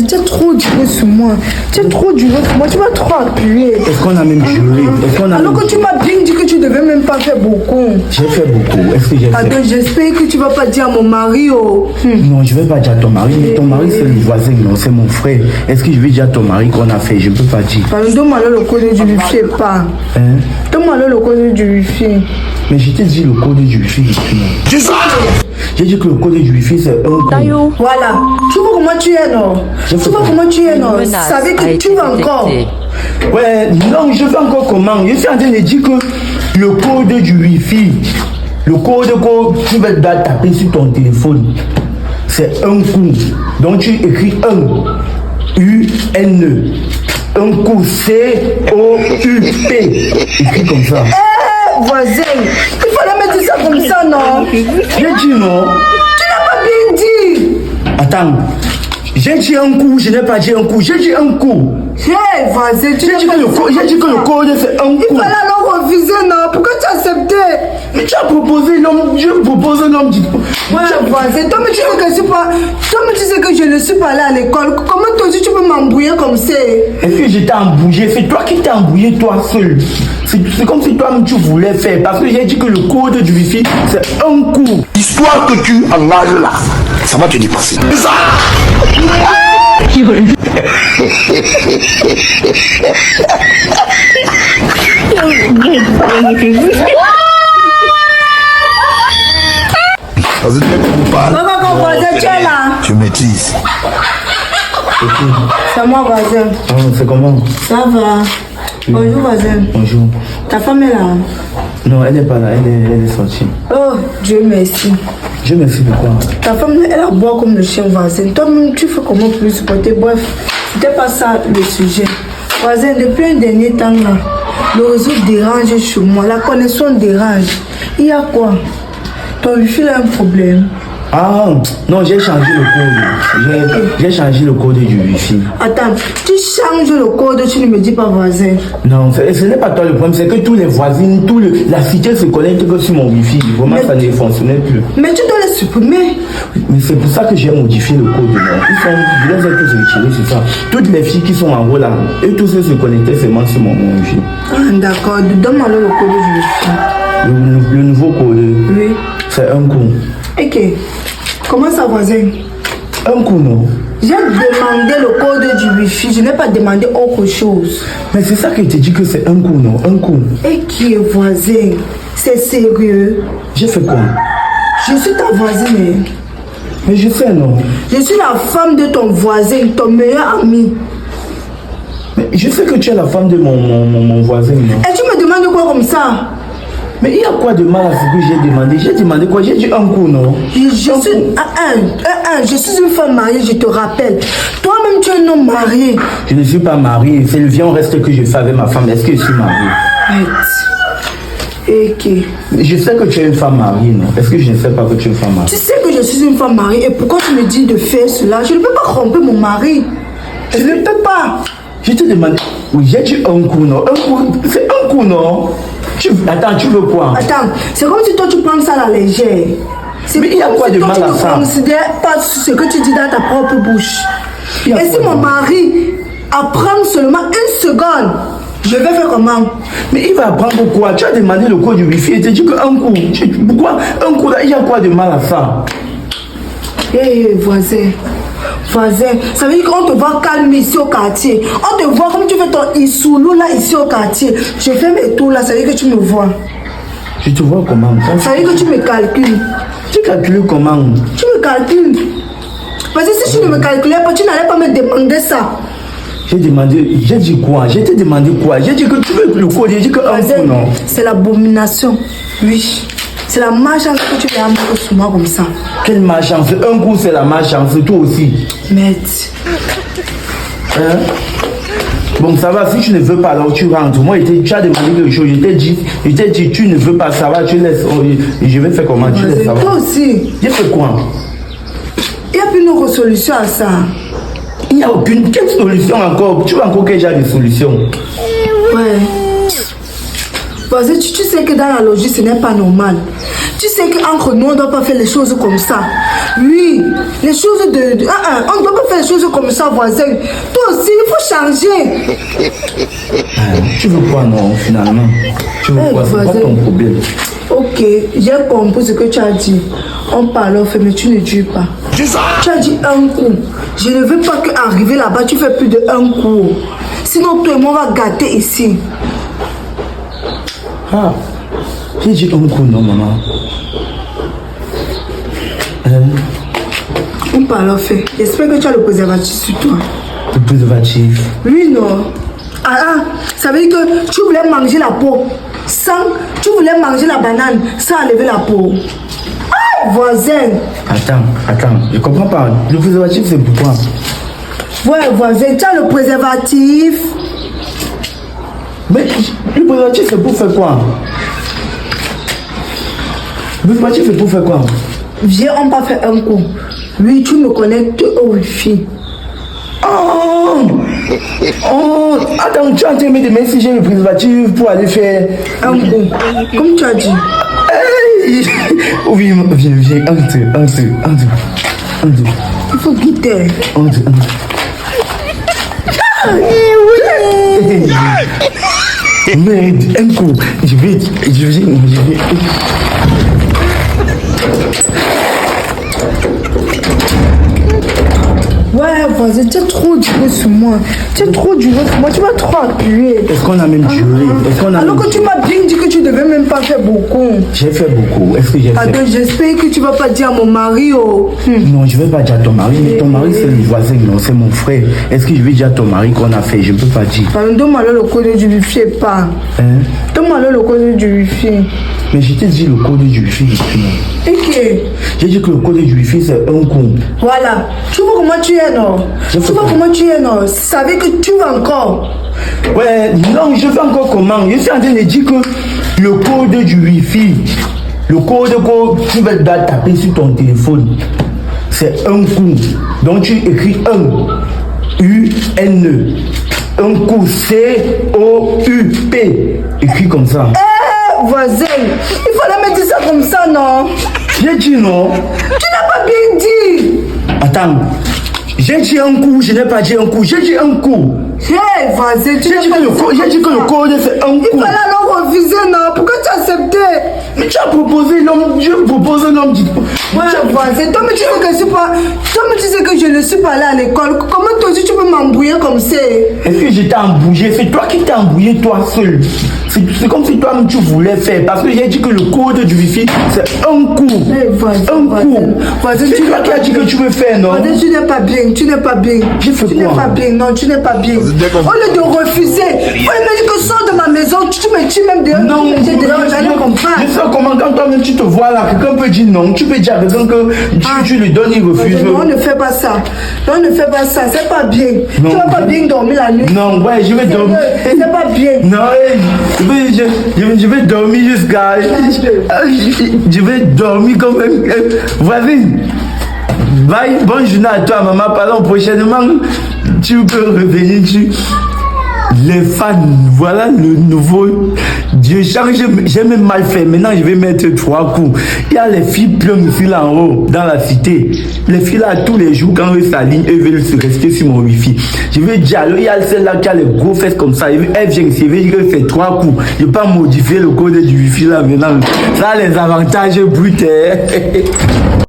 tu as trop duré sur moi. Tu as trop duré sur moi. Tu m'as trop appuyé. Est-ce qu'on a même juré? Alors que tu m'as bien dit que tu devais même pas faire beaucoup. J'ai fait beaucoup. Est-ce que j'ai fait? Attends, j'espère que tu vas pas dire à mon mari. Non, je vais pas dire à ton mari. Mais ton mari, c'est le voisin, non, c'est mon frère. Est-ce que je vais dire à ton mari qu'on a fait? Je ne peux pas dire. Donne-moi le code du wifi, pas. Donne-moi le code du wifi. Mais je t'ai dit le code du wifi. J'ai dit que le code du wifi, c'est un. Voilà. Tu vois comment tu es, non? Tu vois comment tu es, non? Ça veut dire que tu vas encore. Ouais, non, je fais encore comment? Je suis en train de dire que le code du wifi, le code que tu vas taper sur ton téléphone, c'est un coup. Donc tu écris un U-N. Un coup C-O-U-P. Écris comme ça. Voisin, il fallait mettre ça comme ça, non? J'ai dit non. Tu n'as pas bien dit. Attends. J'ai dit un coup, je n'ai pas dit un coup. J'ai dit un coup. Hey, voisin, j'ai dit que le code c'est un coup. Il fallait alors refuser, non? Pourquoi tu as accepté? Mais tu as proposé l'homme, je propose un homme. Ouais, voisin, toi, mais tu sais que je suis pas. Toi, mais tu sais que je ne suis pas allé à l'école. Comment toi aussi tu peux m'embrouiller comme ça? Est-ce que je t'ai embrouillé? C'est toi qui t'es embrouillé toi seul. C'est comme si toi-même tu voulais faire. Parce que j'ai dit que le code du wifi, c'est un coup. L'histoire que tu engages là, ça va te dépasser. C'est ça. Vas-y, tu es là. Tu maîtrises. C'est moi, voisin. C'est comment? Ça va. Bonjour, voisin. Bonjour. Ta femme est là? Non, elle n'est pas là, elle est sortie. Oh, Dieu merci. Dieu merci pourquoi? Ta femme, elle a boire comme le chien voisin. Toi-même, tu fais comment pour lui supporter? Bref, c'était pas ça le sujet. Voisin, depuis un dernier temps là, le réseau dérange chez moi, la connexion dérange. Il y a quoi? Ton wifi a un problème. Ah, non, j'ai changé le code. J'ai changé le code du wifi. Attends, tu changes le code, tu ne me dis pas voisin. Non, ce n'est pas toi le problème, c'est que tous les voisins, la cité se connecte que sur mon wifi. Vraiment, ça ne fonctionnait plus. Mais tu dois les supprimer. Mais c'est pour ça que j'ai modifié le code. Je les ai tous retirés, c'est ça. Toutes les filles qui sont en haut là, et tous ceux se connectaient seulement sur mon wifi. Ah, d'accord, donne-moi le code du wifi. Le nouveau code, oui. C'est un coup. Ok. Comment ça, voisin? Un coup, non? J'ai demandé le code du wifi, je n'ai pas demandé autre chose. Mais c'est ça que je te dis que c'est un coup, non? Un coup. Et qui est voisin? C'est sérieux? J'ai fait quoi? Je suis ta voisine. Mais je sais, non? Je suis la femme de ton voisin, ton meilleur ami. Mais je sais que tu es la femme de mon voisin, non? Et tu me demandes quoi comme ça? Mais il y a quoi de mal à ce que j'ai demandé? J'ai demandé quoi? J'ai dit un coup, non? Je suis une femme mariée, je te rappelle. Toi-même, tu es un homme marié. Je ne suis pas marié. C'est le viens reste que je fais avec ma femme. Est-ce que je suis marié? Ok. Je sais que tu es une femme mariée, non? Est-ce que je ne sais pas que tu es une femme mariée? Tu sais que je suis une femme mariée et pourquoi tu me dis de faire cela? Je ne peux pas tromper mon mari. Je ne peux pas. Je te demande. Oui, j'ai dit un coup, non? Un coup, c'est un coup, non? Attends, tu veux quoi? Attends, c'est comme si toi tu prends ça à la légère. Mais il y a quoi de mal à ça? Tu ne considères pas ce que tu dis dans ta propre bouche. Et si mon mari apprend seulement une seconde, je vais faire comment? Mais il va apprendre quoi? Tu as demandé le code du wifi et tu dis qu'un coup. Pourquoi un coup là? Il y a quoi de mal à ça? Hé, voisin. Voisin, ça veut dire qu'on te voit calme ici au quartier. On te voit comme tu fais ton isoulou là ici au quartier. Je fais mes tours là, ça veut dire que tu me vois. Je te vois comment? Ça veut dire que tu me calcules. Tu calcules comment? Tu me calcules. Parce que si tu ne me calculais pas, tu n'allais pas me demander ça. J'ai demandé, j'ai dit quoi? J'ai te demandé quoi? J'ai dit que tu veux le code, j'ai dit que un coup, non? C'est l'abomination. Oui. C'est la malchance que tu vas mettre sur moi comme ça. Quelle malchance? Un coup, c'est la malchance, toi aussi. Mais... Hein? Bon, ça va, si tu ne veux pas, alors tu rentres. Moi, tu as demandé quelque chose, je t'ai dit, tu ne veux pas, ça va, tu laisses. Je vais faire comment? Tu laisses, ça va. Toi aussi. J'ai fait quoi? Il n'y a plus une autre solution à ça. Il n'y a aucune. Quelle solution encore? Tu veux encore quel genre de solution? Ouais. Voisin, tu sais que dans la logique, ce n'est pas normal. Tu sais qu'entre nous, on ne doit pas faire les choses comme ça. Oui, les choses on ne doit pas faire les choses comme ça, voisin. Toi aussi, il faut changer. Tu veux quoi, non, finalement? Tu veux quoi? C'est pas ton problème. Ok, j'ai compris ce que tu as dit. On parle, mais tu ne dis pas. Tu as dit un coup. Je ne veux pas qu'arriver là-bas, tu fais plus de un coup. Sinon, toi et moi, on va gâter ici. Ah, j'ai dit un coup, non, maman. On parle, fait. J'espère que tu as le préservatif sur toi. Le préservatif? Oui, non. Ça veut dire que tu voulais manger la peau. Tu voulais manger la banane sans enlever la peau. Ah, voisin. Attends, je comprends pas. Le préservatif, c'est pourquoi? Ouais, voisin, tu as le préservatif. Mais le préservatif, c'est pour faire quoi? Le préservatif, c'est pour faire quoi? Viens, on va faire un coup. Oui, tu me connectes au Wi-Fi. Oh, attends, tu as en train de me demander si j'ai le préservatif pour aller faire un coup. Comme tu as dit. Hey. Oui, viens, un, deux. Il faut quitter. Un, deux. Mais un coup, je vais. Ouais, voisin, tu as trop duré sur moi. Tu m'as trop appuyé. Est-ce qu'on a même duré? Alors que tu m'as bien dit que tu ne devais même pas faire beaucoup. J'ai fait beaucoup. Est-ce que j'ai fait? Attends, j'espère que tu ne vas pas dire à mon mari. Non, je ne vais pas dire à ton mari. Mais ton mari, c'est le voisin, non, c'est mon frère. Est-ce que je vais dire à ton mari qu'on a fait? Je ne peux pas dire. Donne-moi le code du Wi-Fi et pas. Donne-moi le code du Wi-Fi. Mais je t'ai dit le code du Wi-Fi. Ok. J'ai dit que le code du Wi-Fi, c'est un coup. Voilà. Tu vois comment tu es, non? Ça veut que tu vas encore. Ouais, non, je fais encore comment? Je suis en train de dire que le code du Wi-Fi, le code que tu vas taper sur ton téléphone, c'est un coup. Donc tu écris un U-N. Un coup C-O-U-P. Écrit comme ça. Voisin, il fallait me dire ça comme ça, non? J'ai dit non. Tu n'as pas bien dit. Attends. J'ai dit un coup, je n'ai pas dit un coup. J'ai dit un coup. Hey, voisin, j'ai dit que le code c'est un coup. Il fallait alors refuser, non? Pourquoi tu as accepté? Mais tu as proposé l'homme, Dieu propose un homme. Ouais, voisin, toi, mais tu sais que je ne suis pas allé à l'école. Comment toi aussi tu peux m'embrouiller comme ça? Est-ce que je t'ai embrouillé? C'est toi qui t'es embrouillé toi seul. C'est comme si toi-même tu voulais faire. Parce que j'ai dit que le code du Wi-Fi, c'est un coup. Hey, voisin, un coup. C'est toi qui as dit que tu veux faire, non? Voisin, tu n'es pas bien, tu n'es pas bien. J'ai fait quoi? Tu n'es pas bien, non, tu n'es pas bien. Au lieu de refuser, il me dit que sors de ma maison, tu me tues même dehors. Non, je sais comment quand toi-même tu te vois là, quelqu'un peut dire non, tu peux dire à quelqu'un que tu lui donnes, il refuse. Non, on ne fait pas ça. Non, on ne fait pas ça, c'est pas bien. Non. Tu vas pas bien dormir la nuit. Non, ouais, je vais dormir. C'est pas bien. Non, je vais dormir jusqu'à... Je vais dormir comme un voisine. Bye, bonne journée à toi, maman. Parlons prochainement. Tu peux revenir dessus. Les fans, voilà le nouveau Dieu change. J'ai même mal fait. Maintenant, je vais mettre 3 coups. Il y a les filles pleines ici là en haut, dans la cité. Les filles là, tous les jours, quand eux s'alignent, eux veulent se rester sur mon Wi-Fi. Je vais dire, alors, il y a celle-là qui a les gros fesses comme ça. Elle vient ici, je vais dire qu'elle fait 3 coups. Je ne vais pas modifier le code du Wi-Fi là maintenant. Ça a les avantages bruts.